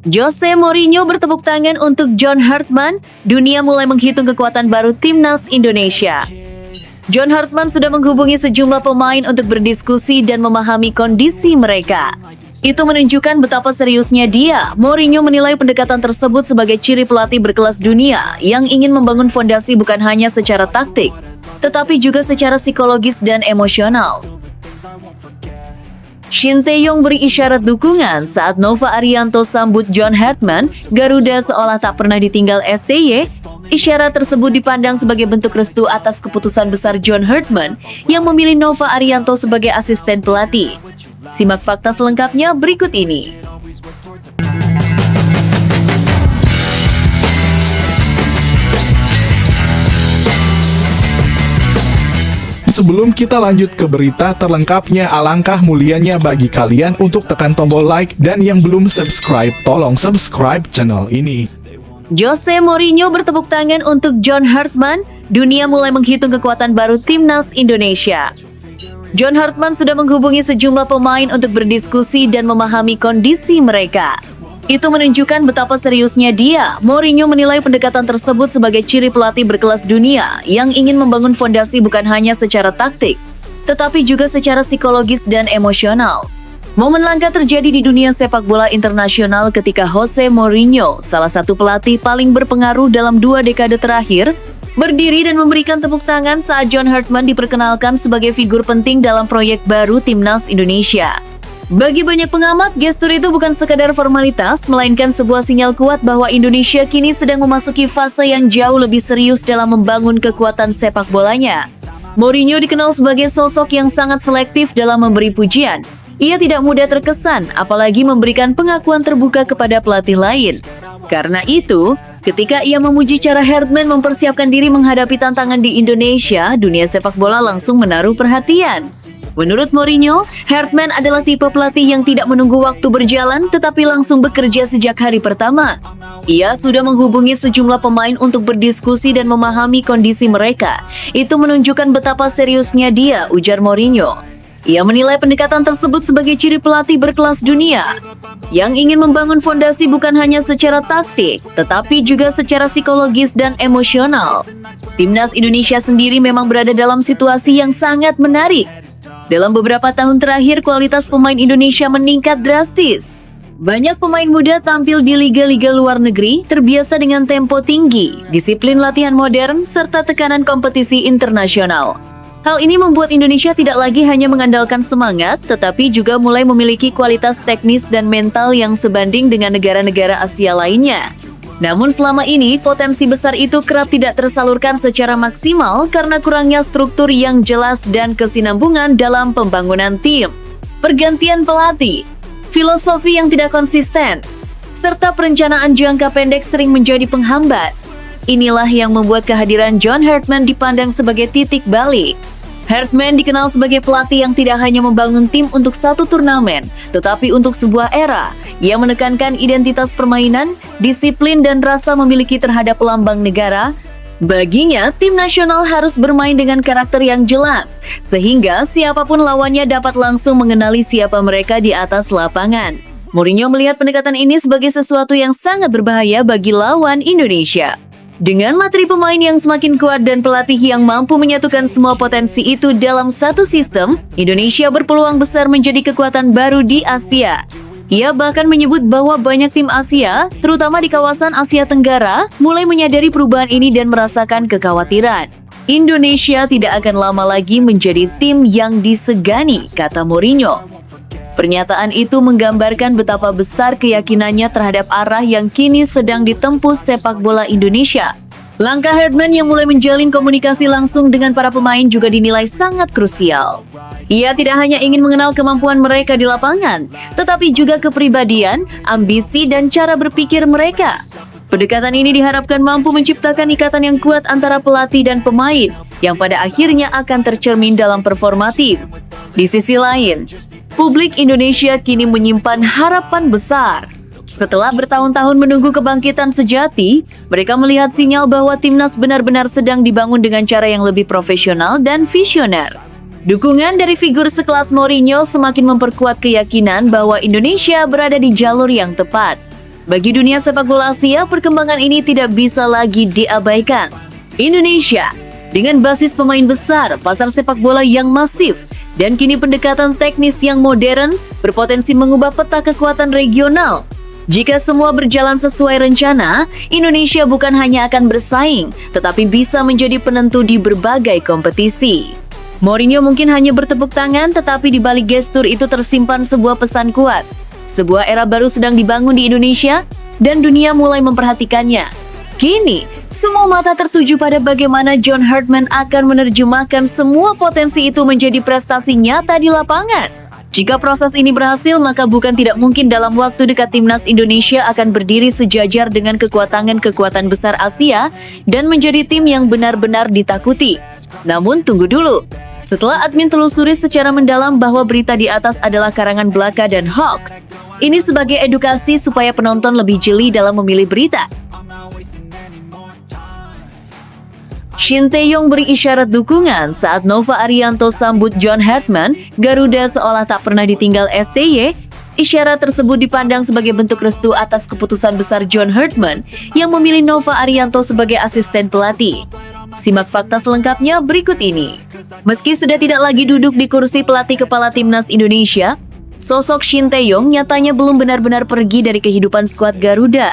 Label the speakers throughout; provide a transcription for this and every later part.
Speaker 1: Jose Mourinho bertepuk tangan untuk John Hartman, dunia mulai menghitung kekuatan baru timnas Indonesia. John Hartman sudah menghubungi sejumlah pemain untuk berdiskusi dan memahami kondisi mereka. Itu menunjukkan betapa seriusnya dia. Mourinho menilai pendekatan tersebut sebagai ciri pelatih berkelas dunia yang ingin membangun fondasi bukan hanya secara taktik, tetapi juga secara psikologis dan emosional. Shin Tae-yong beri isyarat dukungan saat Nova Arianto sambut John Hartman. Garuda seolah tak pernah ditinggal STY. Isyarat tersebut dipandang sebagai bentuk restu atas keputusan besar John Hartman yang memilih Nova Arianto sebagai asisten pelatih. Simak fakta selengkapnya berikut ini.
Speaker 2: Sebelum kita lanjut ke berita terlengkapnya, alangkah mulianya bagi kalian untuk tekan tombol like dan yang belum subscribe, tolong subscribe channel ini.
Speaker 1: Jose Mourinho bertepuk tangan untuk John Hartman, dunia mulai menghitung kekuatan baru timnas Indonesia. John Hartman sudah menghubungi sejumlah pemain untuk berdiskusi dan memahami kondisi mereka. Itu menunjukkan betapa seriusnya dia. Mourinho menilai pendekatan tersebut sebagai ciri pelatih berkelas dunia yang ingin membangun fondasi bukan hanya secara taktik, tetapi juga secara psikologis dan emosional. Momen langka terjadi di dunia sepak bola internasional ketika Jose Mourinho, salah satu pelatih paling berpengaruh dalam 2 dekade terakhir, berdiri dan memberikan tepuk tangan saat John Hartman diperkenalkan sebagai figur penting dalam proyek baru timnas Indonesia. Bagi banyak pengamat, gestur itu bukan sekadar formalitas, melainkan sebuah sinyal kuat bahwa Indonesia kini sedang memasuki fase yang jauh lebih serius dalam membangun kekuatan sepak bolanya. Mourinho dikenal sebagai sosok yang sangat selektif dalam memberi pujian. Ia tidak mudah terkesan, apalagi memberikan pengakuan terbuka kepada pelatih lain. Karena itu, ketika ia memuji cara Hartman mempersiapkan diri menghadapi tantangan di Indonesia, dunia sepak bola langsung menaruh perhatian. Menurut Mourinho, Hartman adalah tipe pelatih yang tidak menunggu waktu berjalan tetapi langsung bekerja sejak hari pertama. Ia sudah menghubungi sejumlah pemain untuk berdiskusi dan memahami kondisi mereka. Itu menunjukkan betapa seriusnya dia, ujar Mourinho. Ia menilai pendekatan tersebut sebagai ciri pelatih berkelas dunia yang ingin membangun fondasi bukan hanya secara taktik, tetapi juga secara psikologis dan emosional. Timnas Indonesia sendiri memang berada dalam situasi yang sangat menarik. Dalam beberapa tahun terakhir, kualitas pemain Indonesia meningkat drastis. Banyak pemain muda tampil di liga-liga luar negeri, terbiasa dengan tempo tinggi, disiplin latihan modern, serta tekanan kompetisi internasional. Hal ini membuat Indonesia tidak lagi hanya mengandalkan semangat, tetapi juga mulai memiliki kualitas teknis dan mental yang sebanding dengan negara-negara Asia lainnya. Namun selama ini, potensi besar itu kerap tidak tersalurkan secara maksimal karena kurangnya struktur yang jelas dan kesinambungan dalam pembangunan tim. Pergantian pelatih, filosofi yang tidak konsisten, serta perencanaan jangka pendek sering menjadi penghambat. Inilah yang membuat kehadiran John Hartman dipandang sebagai titik balik. Hartman dikenal sebagai pelatih yang tidak hanya membangun tim untuk satu turnamen, tetapi untuk sebuah era. Ia menekankan identitas permainan, disiplin, dan rasa memiliki terhadap lambang negara. Baginya, tim nasional harus bermain dengan karakter yang jelas, sehingga siapapun lawannya dapat langsung mengenali siapa mereka di atas lapangan. Mourinho melihat pendekatan ini sebagai sesuatu yang sangat berbahaya bagi lawan Indonesia. Dengan materi pemain yang semakin kuat dan pelatih yang mampu menyatukan semua potensi itu dalam satu sistem, Indonesia berpeluang besar menjadi kekuatan baru di Asia. Ia bahkan menyebut bahwa banyak tim Asia, terutama di kawasan Asia Tenggara, mulai menyadari perubahan ini dan merasakan kekhawatiran. Indonesia tidak akan lama lagi menjadi tim yang disegani, kata Mourinho. Pernyataan itu menggambarkan betapa besar keyakinannya terhadap arah yang kini sedang ditempuh sepak bola Indonesia. Langkah Hartman yang mulai menjalin komunikasi langsung dengan para pemain juga dinilai sangat krusial. Ia tidak hanya ingin mengenal kemampuan mereka di lapangan, tetapi juga kepribadian, ambisi, dan cara berpikir mereka. Pendekatan ini diharapkan mampu menciptakan ikatan yang kuat antara pelatih dan pemain, yang pada akhirnya akan tercermin dalam performa tim. Di sisi lain, publik Indonesia kini menyimpan harapan besar. Setelah bertahun-tahun menunggu kebangkitan sejati, mereka melihat sinyal bahwa timnas benar-benar sedang dibangun dengan cara yang lebih profesional dan visioner. Dukungan dari figur sekelas Mourinho semakin memperkuat keyakinan bahwa Indonesia berada di jalur yang tepat. Bagi dunia sepak bola Asia, perkembangan ini tidak bisa lagi diabaikan. Indonesia, dengan basis pemain besar, pasar sepak bola yang masif, dan kini pendekatan teknis yang modern, berpotensi mengubah peta kekuatan regional. Jika semua berjalan sesuai rencana, Indonesia bukan hanya akan bersaing, tetapi bisa menjadi penentu di berbagai kompetisi. Mourinho mungkin hanya bertepuk tangan, tetapi di balik gestur itu tersimpan sebuah pesan kuat. Sebuah era baru sedang dibangun di Indonesia, dan dunia mulai memperhatikannya. Kini, semua mata tertuju pada bagaimana John Hartman akan menerjemahkan semua potensi itu menjadi prestasi nyata di lapangan. Jika proses ini berhasil, maka bukan tidak mungkin dalam waktu dekat timnas Indonesia akan berdiri sejajar dengan kekuatan besar Asia dan menjadi tim yang benar-benar ditakuti. Namun tunggu dulu. Setelah admin telusuri secara mendalam bahwa berita di atas adalah karangan belaka dan hoax, ini sebagai edukasi supaya penonton lebih jeli dalam memilih berita. Shin Tae-yong beri isyarat dukungan saat Nova Arianto sambut John Hartman, Garuda seolah tak pernah ditinggal STY. Isyarat tersebut dipandang sebagai bentuk restu atas keputusan besar John Hartman yang memilih Nova Arianto sebagai asisten pelatih. Simak fakta selengkapnya berikut ini. Meski sudah tidak lagi duduk di kursi pelatih kepala timnas Indonesia, sosok Shin Tae-yong nyatanya belum benar-benar pergi dari kehidupan skuad Garuda.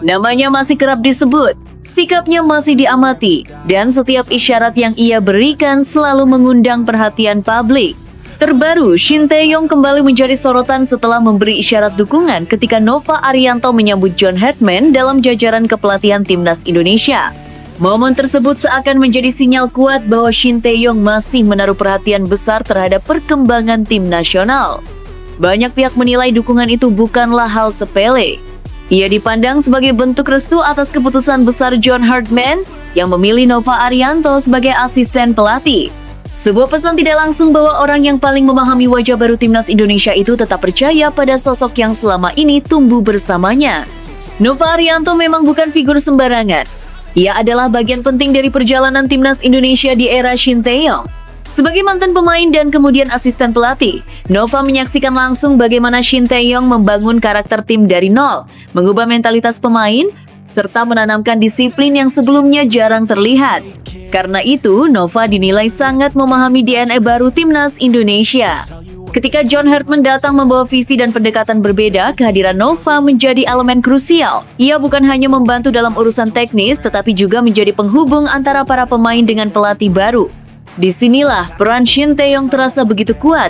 Speaker 1: Namanya masih kerap disebut, sikapnya masih diamati, dan setiap isyarat yang ia berikan selalu mengundang perhatian publik. Terbaru, Shin Tae-yong kembali menjadi sorotan setelah memberi isyarat dukungan ketika Nova Arianto menyambut John Hartman dalam jajaran kepelatihan timnas Indonesia. Momen tersebut seakan menjadi sinyal kuat bahwa Shin Tae-yong masih menaruh perhatian besar terhadap perkembangan tim nasional. Banyak pihak menilai dukungan itu bukanlah hal sepele. Ia dipandang sebagai bentuk restu atas keputusan besar John Hartman yang memilih Nova Arianto sebagai asisten pelatih. Sebuah pesan tidak langsung bahwa orang yang paling memahami wajah baru timnas Indonesia itu tetap percaya pada sosok yang selama ini tumbuh bersamanya. Nova Arianto memang bukan figur sembarangan. Ia adalah bagian penting dari perjalanan timnas Indonesia di era Shin Tae-yong. Sebagai mantan pemain dan kemudian asisten pelatih, Nova menyaksikan langsung bagaimana Shin Tae-yong membangun karakter tim dari nol, mengubah mentalitas pemain, serta menanamkan disiplin yang sebelumnya jarang terlihat. Karena itu, Nova dinilai sangat memahami DNA baru timnas Indonesia. Ketika John Hartman datang membawa visi dan pendekatan berbeda, kehadiran Nova menjadi elemen krusial. Ia bukan hanya membantu dalam urusan teknis, tetapi juga menjadi penghubung antara para pemain dengan pelatih baru. Disinilah peran Shin Tae-yong terasa begitu kuat.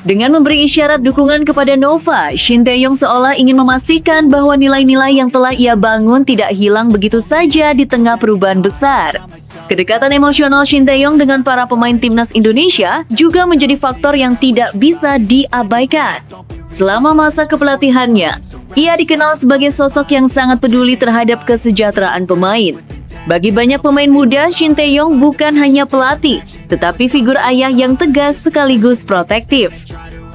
Speaker 1: Dengan memberi isyarat dukungan kepada Nova, Shin Tae-yong seolah ingin memastikan bahwa nilai-nilai yang telah ia bangun tidak hilang begitu saja di tengah perubahan besar. Kedekatan emosional Shin Tae-yong dengan para pemain timnas Indonesia juga menjadi faktor yang tidak bisa diabaikan. Selama masa kepelatihannya, ia dikenal sebagai sosok yang sangat peduli terhadap kesejahteraan pemain. Bagi banyak pemain muda, Shin Tae-yong bukan hanya pelatih, tetapi figur ayah yang tegas sekaligus protektif.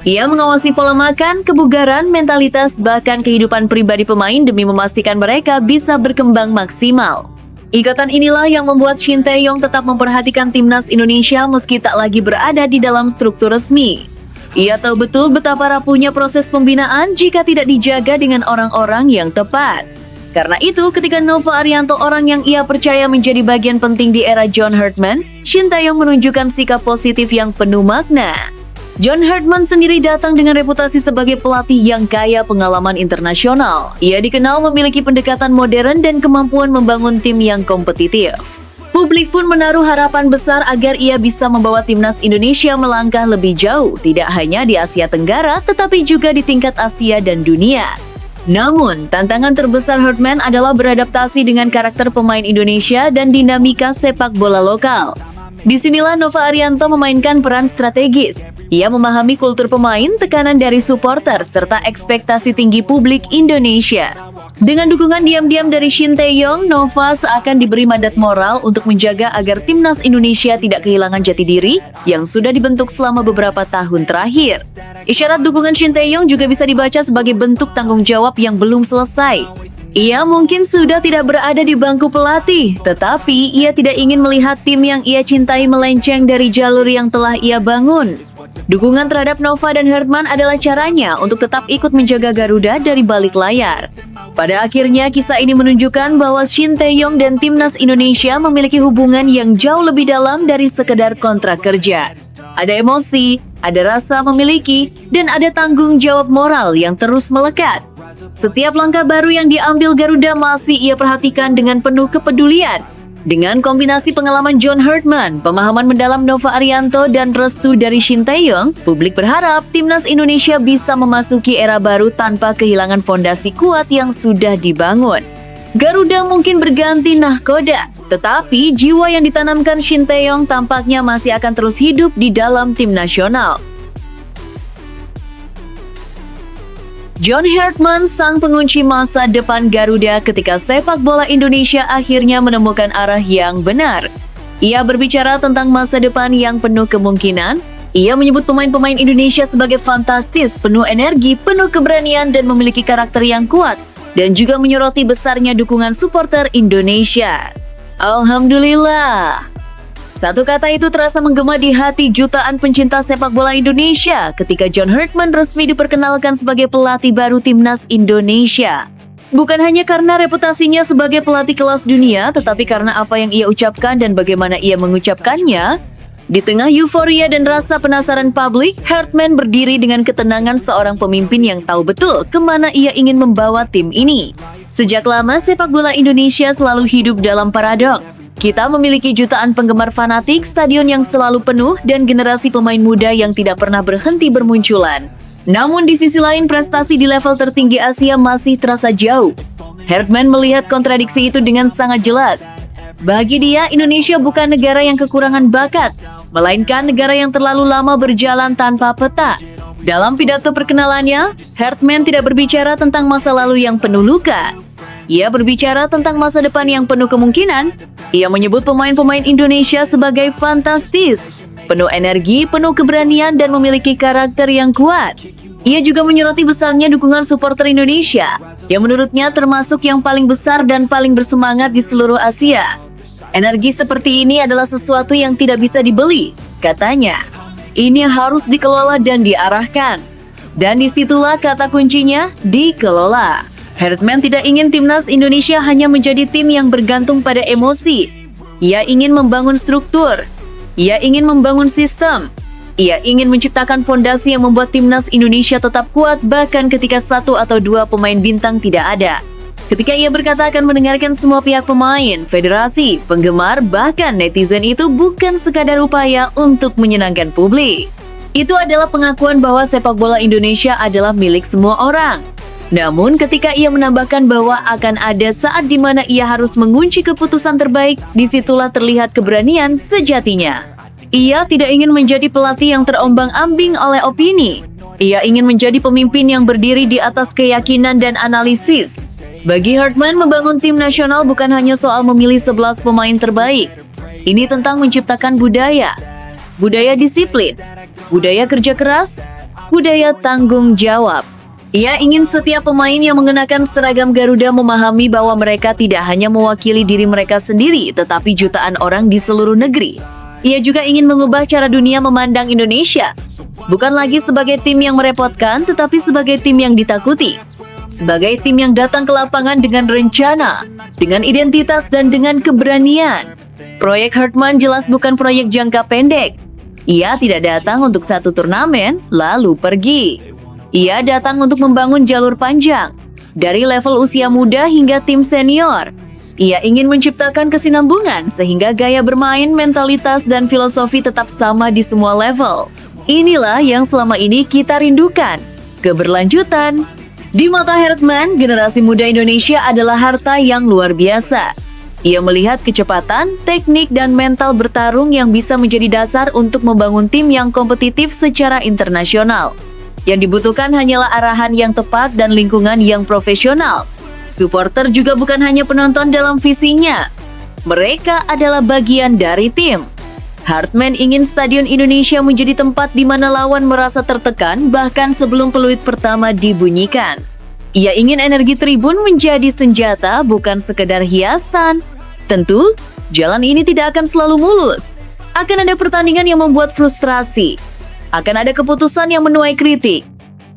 Speaker 1: Ia mengawasi pola makan, kebugaran, mentalitas, bahkan kehidupan pribadi pemain demi memastikan mereka bisa berkembang maksimal. Ikatan inilah yang membuat Shin Tae-yong tetap memperhatikan timnas Indonesia meski tak lagi berada di dalam struktur resmi. Ia tahu betul betapa rapuhnya proses pembinaan jika tidak dijaga dengan orang-orang yang tepat. Karena itu, ketika Nova Arianto, orang yang ia percaya menjadi bagian penting di era John Hartman, Shin Tae-yong menunjukkan sikap positif yang penuh makna. John Hartman sendiri datang dengan reputasi sebagai pelatih yang kaya pengalaman internasional. Ia dikenal memiliki pendekatan modern dan kemampuan membangun tim yang kompetitif. Publik pun menaruh harapan besar agar ia bisa membawa timnas Indonesia melangkah lebih jauh, tidak hanya di Asia Tenggara, tetapi juga di tingkat Asia dan dunia. Namun, tantangan terbesar Hartman adalah beradaptasi dengan karakter pemain Indonesia dan dinamika sepak bola lokal. Disinilah Nova Arianto memainkan peran strategis. Ia memahami kultur pemain, tekanan dari supporter, serta ekspektasi tinggi publik Indonesia. Dengan dukungan diam-diam dari Shin Tae-yong, Nova seakan diberi mandat moral untuk menjaga agar timnas Indonesia tidak kehilangan jati diri yang sudah dibentuk selama beberapa tahun terakhir. Isyarat dukungan Shin Tae-yong juga bisa dibaca sebagai bentuk tanggung jawab yang belum selesai. Ia mungkin sudah tidak berada di bangku pelatih, tetapi ia tidak ingin melihat tim yang ia cintai melenceng dari jalur yang telah ia bangun. Dukungan terhadap Nova dan Hartman adalah caranya untuk tetap ikut menjaga Garuda dari balik layar. Pada akhirnya, kisah ini menunjukkan bahwa Shin Tae-yong dan Timnas Indonesia memiliki hubungan yang jauh lebih dalam dari sekedar kontrak kerja. Ada emosi, ada rasa memiliki, dan ada tanggung jawab moral yang terus melekat. Setiap langkah baru yang diambil Garuda masih ia perhatikan dengan penuh kepedulian. Dengan kombinasi pengalaman John Hartman, pemahaman mendalam Nova Arianto, dan restu dari Shin Tae-yong, publik berharap Timnas Indonesia bisa memasuki era baru tanpa kehilangan fondasi kuat yang sudah dibangun. Garuda mungkin berganti nahkoda, tetapi jiwa yang ditanamkan Shin Tae-yong tampaknya masih akan terus hidup di dalam tim nasional. John Hartman, sang pengunci masa depan Garuda ketika sepak bola Indonesia akhirnya menemukan arah yang benar. Ia berbicara tentang masa depan yang penuh kemungkinan. Ia menyebut pemain-pemain Indonesia sebagai fantastis, penuh energi, penuh keberanian, dan memiliki karakter yang kuat. Dan juga menyoroti besarnya dukungan supporter Indonesia. Alhamdulillah. Satu kata itu terasa menggema di hati jutaan pencinta sepak bola Indonesia ketika John Hartman resmi diperkenalkan sebagai pelatih baru Timnas Indonesia. Bukan hanya karena reputasinya sebagai pelatih kelas dunia, tetapi karena apa yang ia ucapkan dan bagaimana ia mengucapkannya. Di tengah euforia dan rasa penasaran publik, Hartman berdiri dengan ketenangan seorang pemimpin yang tahu betul kemana ia ingin membawa tim ini. Sejak lama, sepak bola Indonesia selalu hidup dalam paradoks. Kita memiliki jutaan penggemar fanatik, stadion yang selalu penuh, dan generasi pemain muda yang tidak pernah berhenti bermunculan. Namun di sisi lain, prestasi di level tertinggi Asia masih terasa jauh. Hartman melihat kontradiksi itu dengan sangat jelas. Bagi dia, Indonesia bukan negara yang kekurangan bakat, melainkan negara yang terlalu lama berjalan tanpa peta. Dalam pidato perkenalannya, Hartman tidak berbicara tentang masa lalu yang penuh luka. Ia berbicara tentang masa depan yang penuh kemungkinan. Ia menyebut pemain-pemain Indonesia sebagai fantastis, penuh energi, penuh keberanian, dan memiliki karakter yang kuat. Ia juga menyoroti besarnya dukungan supporter Indonesia, yang menurutnya termasuk yang paling besar dan paling bersemangat di seluruh Asia. Energi seperti ini adalah sesuatu yang tidak bisa dibeli, katanya. Ini harus dikelola dan diarahkan. Dan disitulah kata kuncinya, dikelola. Hartman tidak ingin Timnas Indonesia hanya menjadi tim yang bergantung pada emosi. Ia ingin membangun struktur. Ia ingin membangun sistem. Ia ingin menciptakan fondasi yang membuat Timnas Indonesia tetap kuat bahkan ketika satu atau dua pemain bintang tidak ada. Ketika ia berkata akan mendengarkan semua pihak pemain, federasi, penggemar, bahkan netizen itu bukan sekadar upaya untuk menyenangkan publik. Itu adalah pengakuan bahwa sepak bola Indonesia adalah milik semua orang. Namun ketika ia menambahkan bahwa akan ada saat di mana ia harus mengunci keputusan terbaik, disitulah terlihat keberanian sejatinya. Ia tidak ingin menjadi pelatih yang terombang-ambing oleh opini. Ia ingin menjadi pemimpin yang berdiri di atas keyakinan dan analisis. Bagi Hartman, membangun tim nasional bukan hanya soal memilih 11 pemain terbaik. Ini tentang menciptakan budaya. Budaya disiplin, budaya kerja keras, budaya tanggung jawab. Ia ingin setiap pemain yang mengenakan seragam Garuda memahami bahwa mereka tidak hanya mewakili diri mereka sendiri, tetapi jutaan orang di seluruh negeri. Ia juga ingin mengubah cara dunia memandang Indonesia. Bukan lagi sebagai tim yang merepotkan, tetapi sebagai tim yang ditakuti. Sebagai tim yang datang ke lapangan dengan rencana, dengan identitas, dan dengan keberanian. Proyek Hartman jelas bukan proyek jangka pendek. Ia tidak datang untuk satu turnamen, lalu pergi. Ia datang untuk membangun jalur panjang, dari level usia muda hingga tim senior. Ia ingin menciptakan kesinambungan sehingga gaya bermain, mentalitas, dan filosofi tetap sama di semua level. Inilah yang selama ini kita rindukan, keberlanjutan. Di mata Hartman, generasi muda Indonesia adalah harta yang luar biasa. Ia melihat kecepatan, teknik, dan mental bertarung yang bisa menjadi dasar untuk membangun tim yang kompetitif secara internasional. Yang dibutuhkan hanyalah arahan yang tepat dan lingkungan yang profesional. Supporter juga bukan hanya penonton dalam visinya. Mereka adalah bagian dari tim. Hartman ingin Stadion Indonesia menjadi tempat di mana lawan merasa tertekan bahkan sebelum peluit pertama dibunyikan. Ia ingin energi tribun menjadi senjata, bukan sekedar hiasan. Tentu, jalan ini tidak akan selalu mulus. Akan ada pertandingan yang membuat frustrasi. Akan ada keputusan yang menuai kritik.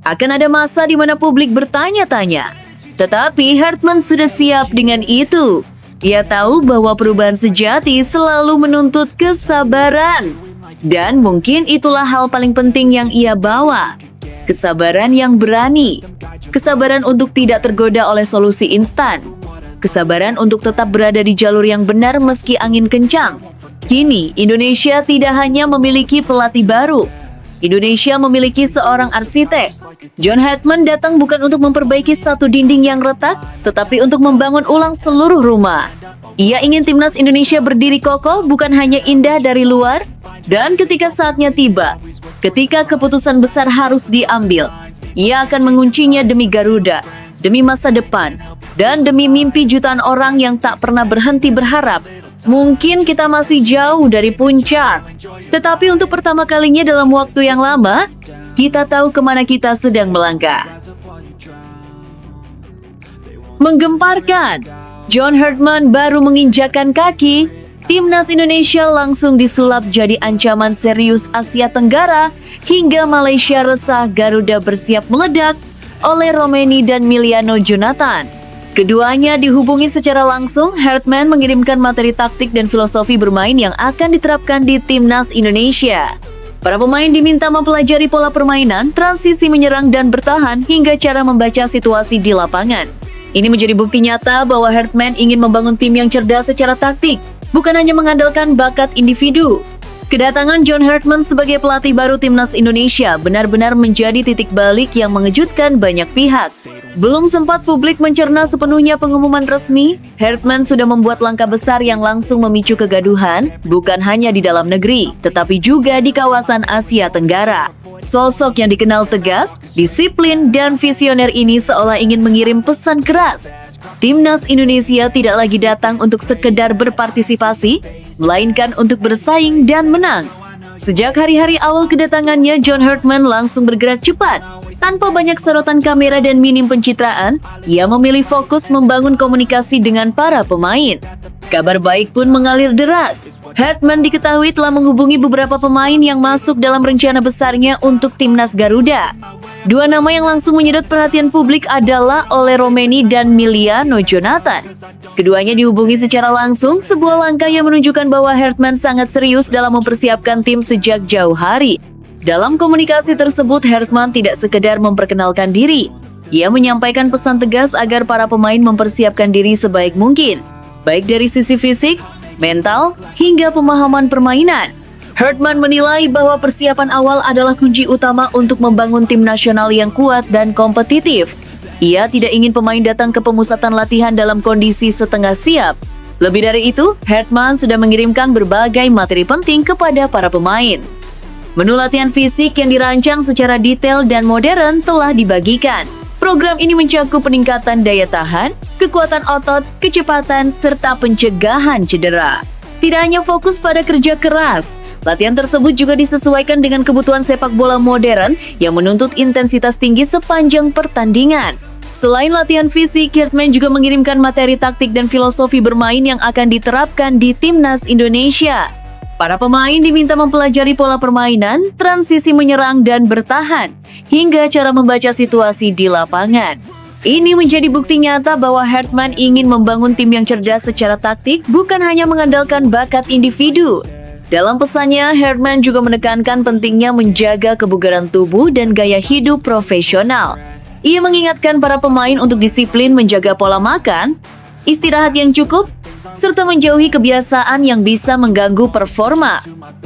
Speaker 1: Akan ada masa di mana publik bertanya-tanya. Tetapi Hartman sudah siap dengan itu. Ia tahu bahwa perubahan sejati selalu menuntut kesabaran. Dan mungkin itulah hal paling penting yang ia bawa. Kesabaran yang berani. Kesabaran untuk tidak tergoda oleh solusi instan. Kesabaran untuk tetap berada di jalur yang benar meski angin kencang. Kini, Indonesia tidak hanya memiliki pelatih baru. Indonesia memiliki seorang arsitek. John Hartman datang bukan untuk memperbaiki satu dinding yang retak, tetapi untuk membangun ulang seluruh rumah. Ia ingin timnas Indonesia berdiri kokoh bukan hanya indah dari luar, dan ketika saatnya tiba, ketika keputusan besar harus diambil, ia akan menguncinya demi Garuda, demi masa depan, dan demi mimpi jutaan orang yang tak pernah berhenti berharap. Mungkin kita masih jauh dari puncak, tetapi untuk pertama kalinya dalam waktu yang lama, kita tahu kemana kita sedang melangkah. Menggemparkan, John Hartman baru menginjakkan kaki, timnas Indonesia langsung disulap jadi ancaman serius Asia Tenggara, hingga Malaysia resah Garuda bersiap meledak oleh Romeni dan Miliano Jonathan. Keduanya dihubungi secara langsung. Hartman mengirimkan materi taktik dan filosofi bermain yang akan diterapkan di timnas Indonesia. Para pemain diminta mempelajari pola permainan, transisi menyerang dan bertahan, hingga cara membaca situasi di lapangan. Ini menjadi bukti nyata bahwa Hartman ingin membangun tim yang cerdas secara taktik, bukan hanya mengandalkan bakat individu. Kedatangan John Hartman sebagai pelatih baru timnas Indonesia benar-benar menjadi titik balik yang mengejutkan banyak pihak. Belum sempat publik mencerna sepenuhnya pengumuman resmi, Hartman sudah membuat langkah besar yang langsung memicu kegaduhan, bukan hanya di dalam negeri, tetapi juga di kawasan Asia Tenggara. Sosok yang dikenal tegas, disiplin, dan visioner ini seolah ingin mengirim pesan keras. Timnas Indonesia tidak lagi datang untuk sekedar berpartisipasi, melainkan untuk bersaing dan menang. Sejak hari-hari awal kedatangannya, John Hartman langsung bergerak cepat. Tanpa banyak sorotan kamera dan minim pencitraan, ia memilih fokus membangun komunikasi dengan para pemain. Kabar baik pun mengalir deras. Hartman diketahui telah menghubungi beberapa pemain yang masuk dalam rencana besarnya untuk timnas Garuda. Dua nama yang langsung menyedot perhatian publik adalah Ole Romeni dan Miliano Jonathan. Keduanya dihubungi secara langsung, sebuah langkah yang menunjukkan bahwa Hartman sangat serius dalam mempersiapkan tim sejak jauh hari. Dalam komunikasi tersebut, Hartman tidak sekedar memperkenalkan diri. Ia menyampaikan pesan tegas agar para pemain mempersiapkan diri sebaik mungkin, baik dari sisi fisik, mental, hingga pemahaman permainan. Hartman menilai bahwa persiapan awal adalah kunci utama untuk membangun tim nasional yang kuat dan kompetitif. Ia tidak ingin pemain datang ke pemusatan latihan dalam kondisi setengah siap. Lebih dari itu, Hartman sudah mengirimkan berbagai materi penting kepada para pemain. Menu latihan fisik yang dirancang secara detail dan modern telah dibagikan. Program ini mencakup peningkatan daya tahan, kekuatan otot, kecepatan, serta pencegahan cedera. Tidak hanya fokus pada kerja keras, latihan tersebut juga disesuaikan dengan kebutuhan sepak bola modern yang menuntut intensitas tinggi sepanjang pertandingan. Selain latihan fisik, Hartman juga mengirimkan materi taktik dan filosofi bermain yang akan diterapkan di timnas Indonesia. Para pemain diminta mempelajari pola permainan, transisi menyerang dan bertahan, hingga cara membaca situasi di lapangan. Ini menjadi bukti nyata bahwa Hartman ingin membangun tim yang cerdas secara taktik, bukan hanya mengandalkan bakat individu. Dalam pesannya, Hartman juga menekankan pentingnya menjaga kebugaran tubuh dan gaya hidup profesional. Ia mengingatkan para pemain untuk disiplin menjaga pola makan, istirahat yang cukup, serta menjauhi kebiasaan yang bisa mengganggu performa.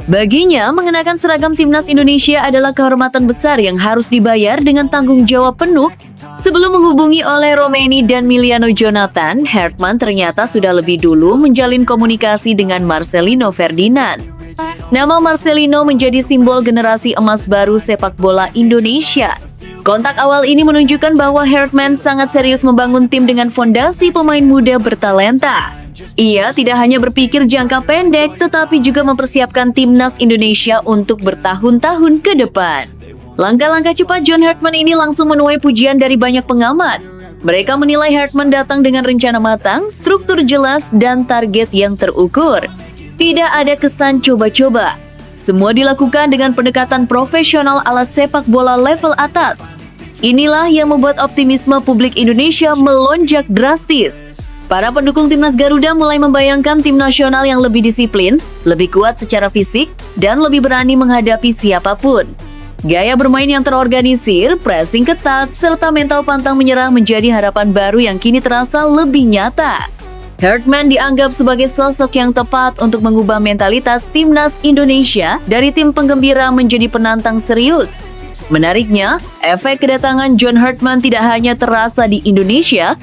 Speaker 1: Baginya, mengenakan seragam timnas Indonesia adalah kehormatan besar yang harus dibayar dengan tanggung jawab penuh. Sebelum menghubungi Ole Romeni dan Miliano Jonathan, Hartman ternyata sudah lebih dulu menjalin komunikasi dengan Marcelino Ferdinand. Nama Marcelino menjadi simbol generasi emas baru sepak bola Indonesia. Kontak awal ini menunjukkan bahwa Hartman sangat serius membangun tim dengan fondasi pemain muda bertalenta. Ia tidak hanya berpikir jangka pendek, tetapi juga mempersiapkan timnas Indonesia untuk bertahun-tahun ke depan. Langkah-langkah cepat John Hartman ini langsung menuai pujian dari banyak pengamat. Mereka menilai Hartman datang dengan rencana matang, struktur jelas, dan target yang terukur. Tidak ada kesan coba-coba. Semua dilakukan dengan pendekatan profesional ala sepak bola level atas. Inilah yang membuat optimisme publik Indonesia melonjak drastis. Para pendukung timnas Garuda mulai membayangkan tim nasional yang lebih disiplin, lebih kuat secara fisik, dan lebih berani menghadapi siapapun. Gaya bermain yang terorganisir, pressing ketat, serta mental pantang menyerah menjadi harapan baru yang kini terasa lebih nyata. Hartman dianggap sebagai sosok yang tepat untuk mengubah mentalitas timnas Indonesia dari tim penggembira menjadi penantang serius. Menariknya, efek kedatangan John Hartman tidak hanya terasa di Indonesia.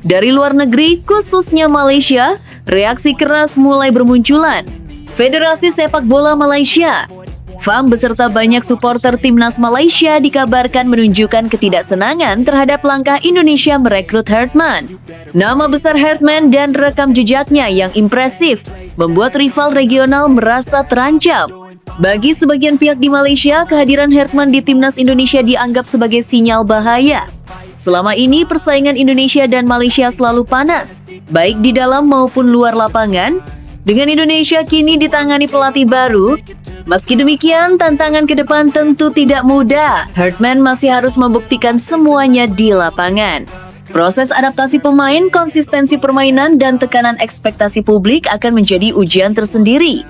Speaker 1: Dari luar negeri, khususnya Malaysia, reaksi keras mulai bermunculan. Federasi Sepak Bola Malaysia, FAM beserta banyak supporter timnas Malaysia dikabarkan menunjukkan ketidaksenangan terhadap langkah Indonesia merekrut Hartman. Nama besar Hartman dan rekam jejaknya yang impresif membuat rival regional merasa terancam. Bagi sebagian pihak di Malaysia, kehadiran Hartman di timnas Indonesia dianggap sebagai sinyal bahaya. Selama ini persaingan Indonesia dan Malaysia selalu panas, baik di dalam maupun luar lapangan. Dengan Indonesia kini ditangani pelatih baru, meski demikian tantangan ke depan tentu tidak mudah. Hartman masih harus membuktikan semuanya di lapangan. Proses adaptasi pemain, konsistensi permainan, dan tekanan ekspektasi publik akan menjadi ujian tersendiri.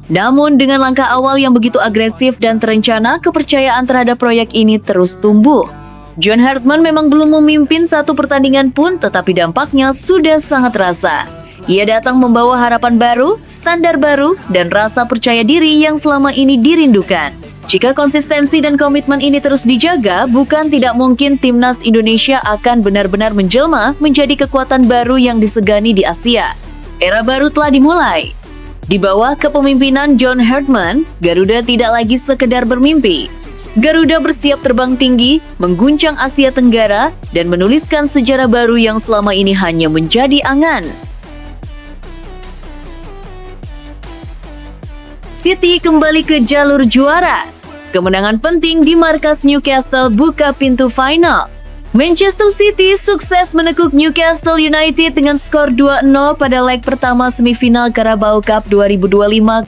Speaker 1: Namun dengan langkah awal yang begitu agresif dan terencana, kepercayaan terhadap proyek ini terus tumbuh. John Hartman memang belum memimpin satu pertandingan pun, tetapi dampaknya sudah sangat terasa. Ia datang membawa harapan baru, standar baru, dan rasa percaya diri yang selama ini dirindukan. Jika konsistensi dan komitmen ini terus dijaga, bukan tidak mungkin timnas Indonesia akan benar-benar menjelma menjadi kekuatan baru yang disegani di Asia. Era baru telah dimulai. Di bawah kepemimpinan John Hartman, Garuda tidak lagi sekedar bermimpi. Garuda bersiap terbang tinggi, mengguncang Asia Tenggara, dan menuliskan sejarah baru yang selama ini hanya menjadi angan. City kembali ke jalur juara. Kemenangan penting di markas Newcastle buka pintu final. Manchester City sukses menekuk Newcastle United dengan skor 2-0 pada leg pertama semifinal Carabao Cup 2025,26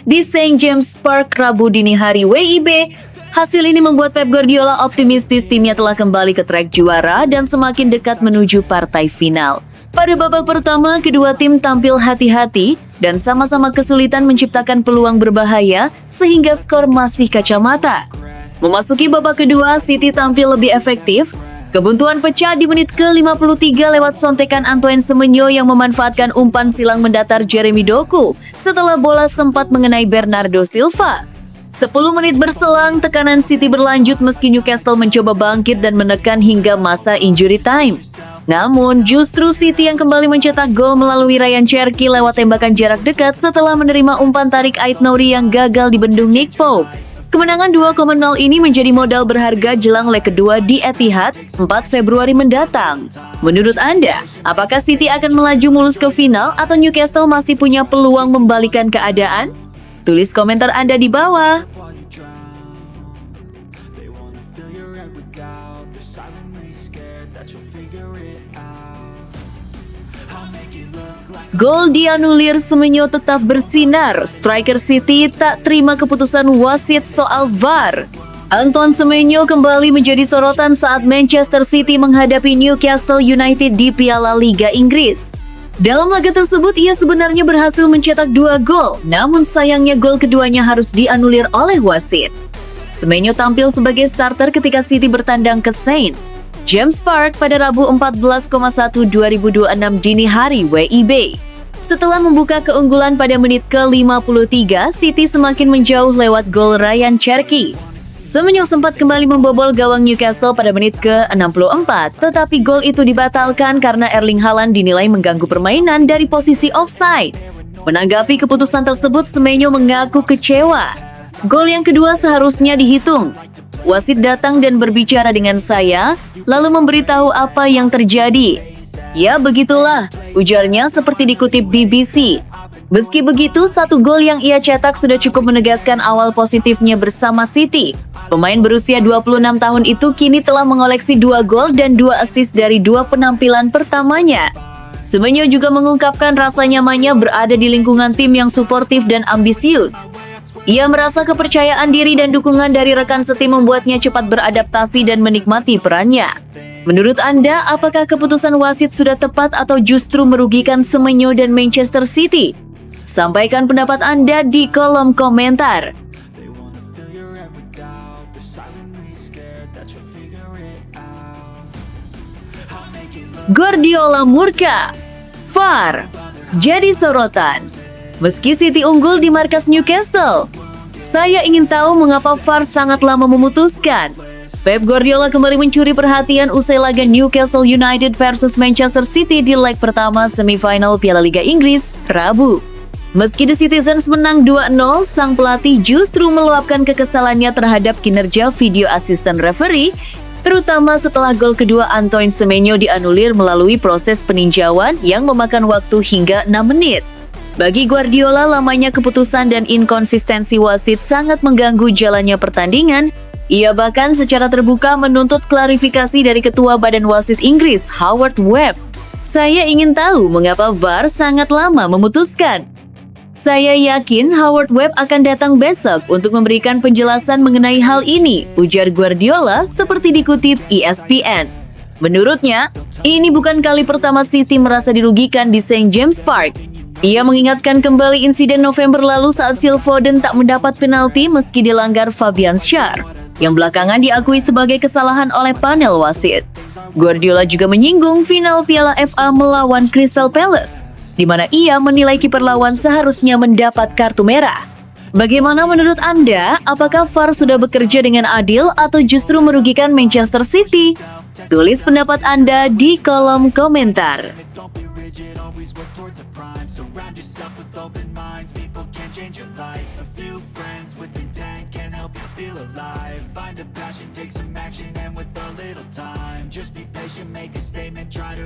Speaker 1: di St. James Park Rabu dini hari WIB. Hasil ini membuat Pep Guardiola optimistis timnya telah kembali ke trek juara dan semakin dekat menuju partai final. Pada babak pertama, kedua tim tampil hati-hati dan sama-sama kesulitan menciptakan peluang berbahaya sehingga skor masih kacamata. Memasuki babak kedua, City tampil lebih efektif. Kebuntuan pecah di menit ke-53 lewat sontekan Antoine Semenyo yang memanfaatkan umpan silang mendatar Jeremy Doku setelah bola sempat mengenai Bernardo Silva. 10 menit berselang, tekanan City berlanjut meski Newcastle mencoba bangkit dan menekan hingga masa injury time. Namun, justru City yang kembali mencetak gol melalui Ryan Cherki lewat tembakan jarak dekat setelah menerima umpan tarik Ait Nouri yang gagal dibendung Nick Pope. Kemenangan 2-0 ini menjadi modal berharga jelang leg kedua di Etihad 4 Februari mendatang. Menurut Anda, apakah City akan melaju mulus ke final atau Newcastle masih punya peluang membalikan keadaan? Tulis komentar Anda di bawah. Gol dianulir, Semenyo tetap bersinar. Striker City tak terima keputusan wasit soal VAR. Antoine Semenyo kembali menjadi sorotan saat Manchester City menghadapi Newcastle United di Piala Liga Inggris. Dalam laga tersebut, ia sebenarnya berhasil mencetak 2 gol, namun sayangnya gol keduanya harus dianulir oleh wasit. Semenyo tampil sebagai starter ketika City bertandang ke St. James Park pada Rabu 14,1/2026 dini hari WIB. Setelah membuka keunggulan pada menit ke-53, City semakin menjauh lewat gol Ryan Cherki. Semenyo sempat kembali membobol gawang Newcastle pada menit ke-64, tetapi gol itu dibatalkan karena Erling Haaland dinilai mengganggu permainan dari posisi offside. Menanggapi keputusan tersebut, Semenyo mengaku kecewa. Gol yang kedua seharusnya dihitung. Wasit datang dan berbicara dengan saya, lalu memberitahu apa yang terjadi. Ya begitulah, ujarnya seperti dikutip BBC. Meski begitu, 1 gol yang ia cetak sudah cukup menegaskan awal positifnya bersama City. Pemain berusia 26 tahun itu kini telah mengoleksi 2 gol dan 2 assist dari 2 penampilan pertamanya. Semenyo juga mengungkapkan rasa nyamannya berada di lingkungan tim yang suportif dan ambisius. Ia merasa kepercayaan diri dan dukungan dari rekan setim membuatnya cepat beradaptasi dan menikmati perannya. Menurut Anda, apakah keputusan wasit sudah tepat atau justru merugikan Semenyo dan Manchester City? Sampaikan pendapat Anda di kolom komentar. Guardiola murka, VAR jadi sorotan. Meski City unggul di markas Newcastle, saya ingin tahu mengapa VAR sangat lama memutuskan. Pep Guardiola kembali mencuri perhatian usai laga Newcastle United versus Manchester City di leg pertama semifinal Piala Liga Inggris, Rabu. Meski The Citizens menang 2-0, sang pelatih justru meluapkan kekesalannya terhadap kinerja video asisten referee, terutama setelah gol kedua Antoine Semenyo dianulir melalui proses peninjauan yang memakan waktu hingga 6 menit. Bagi Guardiola, lamanya keputusan dan inkonsistensi wasit sangat mengganggu jalannya pertandingan. Ia bahkan secara terbuka menuntut klarifikasi dari Ketua Badan Wasit Inggris, Howard Webb. Saya ingin tahu mengapa VAR sangat lama memutuskan. Saya yakin Howard Webb akan datang besok untuk memberikan penjelasan mengenai hal ini, ujar Guardiola seperti dikutip ESPN. Menurutnya, ini bukan kali pertama City merasa dirugikan di St. James Park. Ia mengingatkan kembali insiden November lalu saat Phil Foden tak mendapat penalti meski dilanggar Fabian Schär, yang belakangan diakui sebagai kesalahan oleh panel wasit. Guardiola juga menyinggung final Piala FA melawan Crystal Palace, di mana ia menilai kiper lawan seharusnya mendapat kartu merah. Bagaimana menurut Anda? Apakah VAR sudah bekerja dengan adil atau justru merugikan Manchester City? Tulis pendapat Anda di kolom komentar.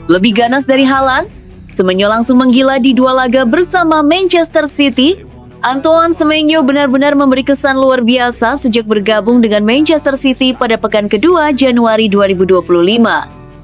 Speaker 1: Lebih ganas dari Haaland? Semenyo langsung menggila di dua laga bersama Manchester City. Antoine Semenyo benar-benar memberi kesan luar biasa sejak bergabung dengan Manchester City pada pekan kedua Januari 2025.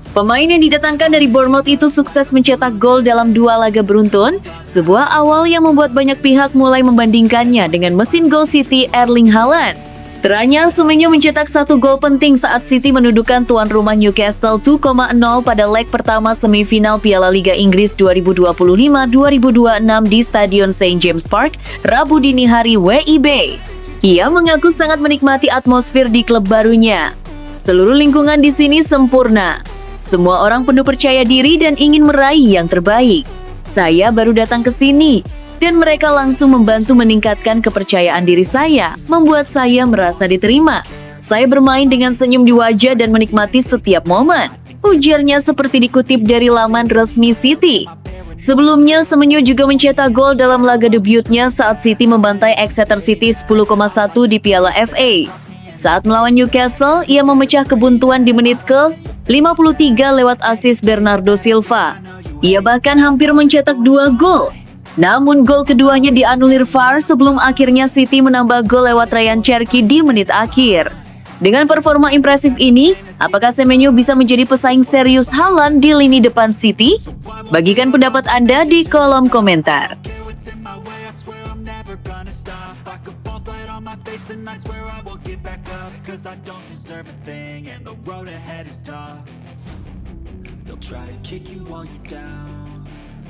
Speaker 1: Pemain yang didatangkan dari Bournemouth itu sukses mencetak gol dalam dua laga beruntun, sebuah awal yang membuat banyak pihak mulai membandingkannya dengan mesin gol City Erling Haaland. Teranyar, Semenyo mencetak satu gol penting saat City mendudukan tuan rumah Newcastle 2,0 pada leg pertama semifinal Piala Liga Inggris 2025-2026 di Stadion St. James Park, Rabu dini hari WIB. Ia mengaku sangat menikmati atmosfer di klub barunya. Seluruh lingkungan di sini sempurna. Semua orang penuh percaya diri dan ingin meraih yang terbaik. Saya baru datang ke sini, dan mereka langsung membantu meningkatkan kepercayaan diri saya, membuat saya merasa diterima. Saya bermain dengan senyum di wajah dan menikmati setiap momen, ujarnya seperti dikutip dari laman resmi City. Sebelumnya, Semenyo juga mencetak gol dalam laga debutnya saat City membantai Exeter City 10,1 di Piala FA. Saat melawan Newcastle, ia memecah kebuntuan di menit ke-53 lewat asis Bernardo Silva. Ia bahkan hampir mencetak 2 gol. Namun gol keduanya dianulir VAR sebelum akhirnya City menambah gol lewat Ryan Cherki di menit akhir. Dengan performa impresif ini, apakah Semenyo bisa menjadi pesaing serius Haaland di lini depan City? Bagikan pendapat Anda di kolom komentar.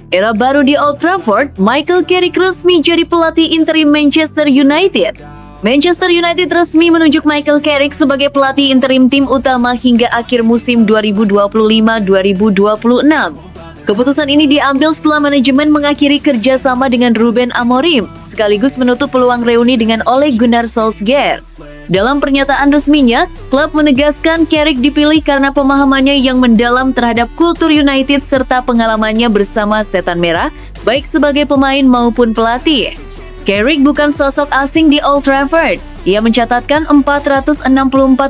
Speaker 1: Era baru di Old Trafford, Michael Carrick resmi jadi pelatih interim Manchester United. Manchester United resmi menunjuk Michael Carrick sebagai pelatih interim tim utama hingga akhir musim 2025-2026. Keputusan ini diambil setelah manajemen mengakhiri kerjasama dengan Ruben Amorim, sekaligus menutup peluang reuni dengan Ole Gunnar Solskjaer. Dalam pernyataan resminya, klub menegaskan Carrick dipilih karena pemahamannya yang mendalam terhadap kultur United serta pengalamannya bersama Setan Merah, baik sebagai pemain maupun pelatih. Carrick bukan sosok asing di Old Trafford. Ia mencatatkan 464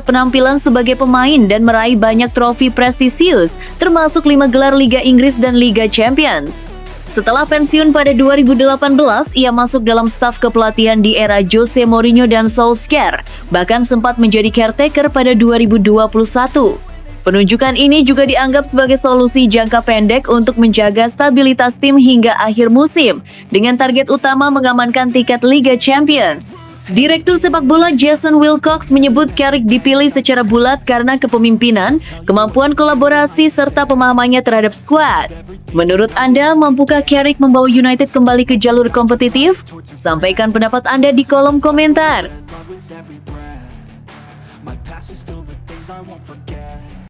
Speaker 1: penampilan sebagai pemain dan meraih banyak trofi prestisius, termasuk 5 gelar Liga Inggris dan Liga Champions. Setelah pensiun pada 2018, ia masuk dalam staf kepelatihan di era Jose Mourinho dan Solskjaer, bahkan sempat menjadi caretaker pada 2021. Penunjukan ini juga dianggap sebagai solusi jangka pendek untuk menjaga stabilitas tim hingga akhir musim, dengan target utama mengamankan tiket Liga Champions. Direktur sepak bola Jason Wilcox menyebut Carrick dipilih secara bulat karena kepemimpinan, kemampuan kolaborasi, serta pemahamannya terhadap skuad. Menurut Anda, mampukah Carrick membawa United kembali ke jalur kompetitif? Sampaikan pendapat Anda di kolom komentar.